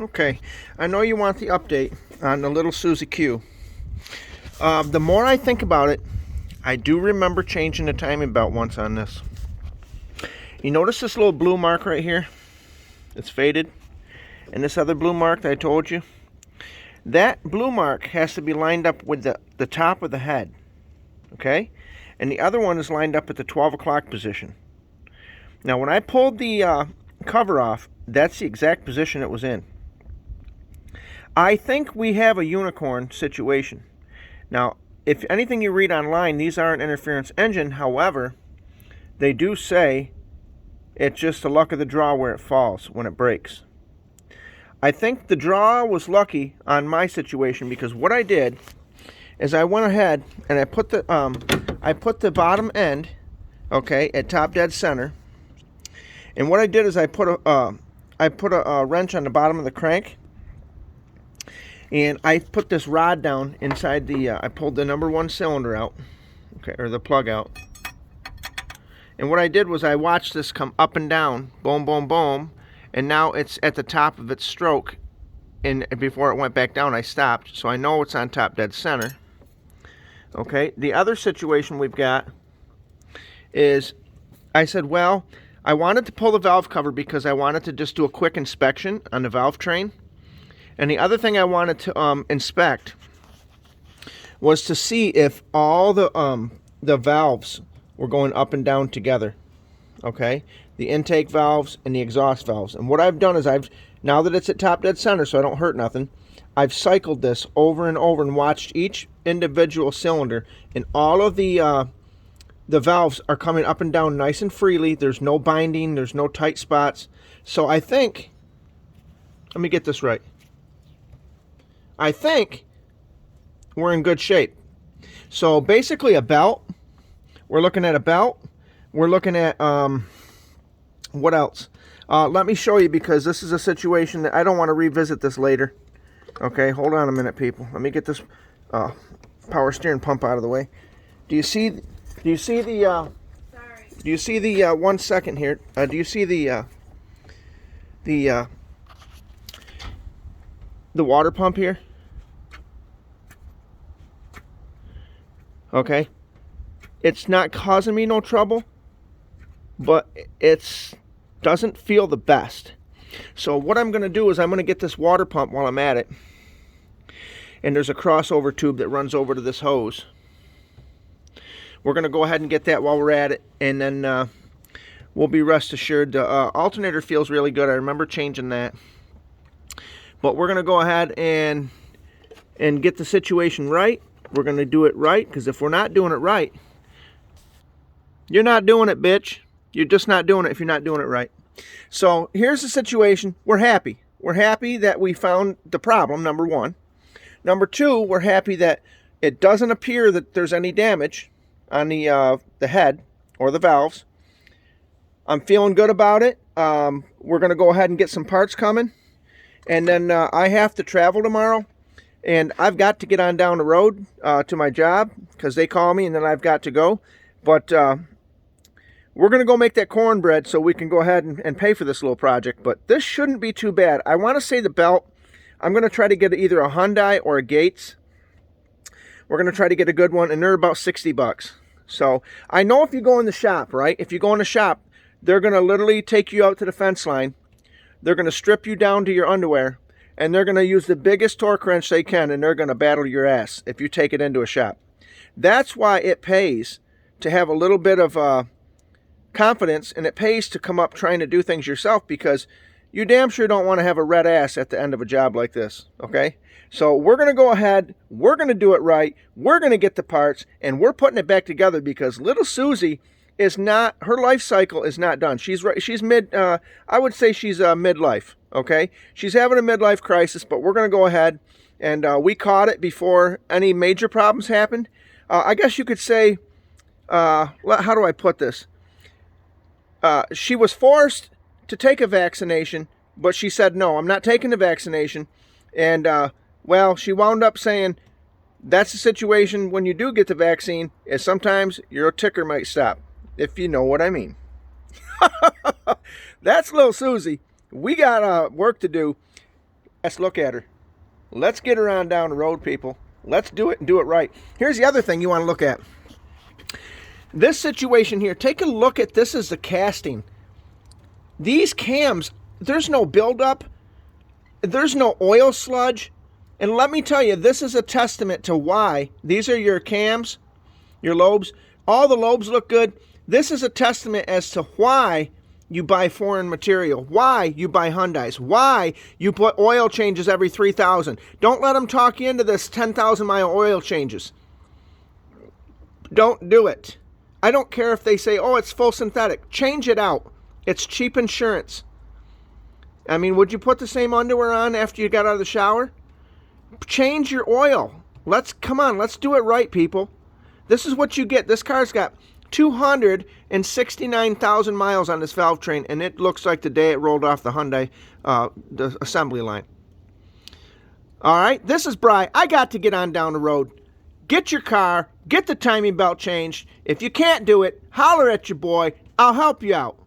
Okay, I know you want the update on the little Suzie Q. The more I think about it, I do remember changing the timing belt once on this. You notice this little blue mark right here? It's faded. And this other blue mark that I told you? That blue mark has to be lined up with the top of the head. Okay? And the other one is lined up at the 12 o'clock position. Now when I pulled the cover off, that's the exact position it was in. I think we have a unicorn situation. Now, if anything you read online, these aren't interference engine. However, they do say it's just the luck of the draw where it falls when it breaks. I think the draw was lucky on my situation because what I did is I went ahead and I put the bottom end, okay, at top dead center. And what I did is I put a wrench on the bottom of the crank. And I put this rod down inside I pulled the number 1 cylinder out, okay, or the plug out. And what I did was I watched this come up and down, boom, boom, boom, and now it's at the top of its stroke. And before it went back down, I stopped, so I know it's on top dead center. Okay, the other situation we've got is I said, well, I wanted to pull the valve cover because I wanted to just do a quick inspection on the valve train. And the other thing I wanted to inspect was to see if all the valves were going up and down together. Okay, the intake valves and the exhaust valves. And what I've done is now that it's at top dead center, so I don't hurt nothing, I've cycled this over and over and watched each individual cylinder, and all of the valves are coming up and down nice and freely. There's no binding. There's no tight spots. So I think, let me get this right. I think we're in good shape. So basically a belt. We're looking at a belt. We're looking at, what else? Let me show you because this is a situation that I don't want to revisit this later. Okay, hold on a minute, people. Let me get this power steering pump out of the way. Do you see the, do you see the, 1 second here. Do you see the water pump here? Okay, it's not causing me no trouble, but it doesn't feel the best. So what I'm going to do is I'm going to get this water pump while I'm at it, and there's a crossover tube that runs over to this hose. We're going to go ahead and get that while we're at it, and then we'll be rest assured. The alternator feels really good. I remember changing that. But we're going to go ahead and get the situation right. We're going to do it right, because if we're not doing it right, you're not doing it, bitch. You're just not doing it if you're not doing it right. So here's the situation. We're happy. We're happy that we found the problem, number 1. Number 2, we're happy that it doesn't appear that there's any damage on the head or the valves. I'm feeling good about it. We're going to go ahead and get some parts coming. And then I have to travel tomorrow. And I've got to get on down the road to my job because they call me and then I've got to go. But we're going to go make that cornbread so we can go ahead and pay for this little project. But this shouldn't be too bad. I want to say the belt, I'm going to try to get either a Hyundai or a Gates. We're going to try to get a good one, and they're about 60 bucks. So I know if you go in the shop, right? If you go in the shop, they're going to literally take you out to the fence line. They're going to strip you down to your underwear. And they're going to use the biggest torque wrench they can, and they're going to battle your ass if you take it into a shop. That's why it pays to have a little bit of confidence, and it pays to come up trying to do things yourself, because you damn sure don't want to have a red ass at the end of a job like this, okay? So we're going to go ahead, we're going to do it right, we're going to get the parts, and we're putting it back together because little Suzie is not, her life cycle is not done. She's mid, I would say she's midlife. Okay, she's having a midlife crisis, but we're going to go ahead and we caught it before any major problems happened. I guess you could say, how do I put this? She was forced to take a vaccination, but she said, no, I'm not taking the vaccination. And, well, she wound up saying, that's the situation when you do get the vaccine, is sometimes your ticker might stop, if you know what I mean. That's little Suzie. We got work to do. Let's look at her. Let's get her on down the road, people. Let's do it and do it right. Here's the other thing you want to look at. This situation here, take a look at this as the casting. These cams, there's no buildup. There's no oil sludge. And let me tell you, this is a testament to why. These are your cams, your lobes. All the lobes look good. This is a testament as to why you buy foreign material, why you buy Hyundais, why you put oil changes every 3,000. Don't let them talk you into this 10,000-mile oil changes. Don't do it. I don't care if they say, oh, it's full synthetic. Change it out. It's cheap insurance. I mean, would you put the same underwear on after you got out of the shower? Change your oil. Come on, let's do it right, people. This is what you get. This car's got 269,000 miles on this valve train, and it looks like the day it rolled off the Hyundai the assembly line. All right, this is Bri. I got to get on down the road. Get your car, get the timing belt changed. If you can't do it, holler at your boy. I'll help you out.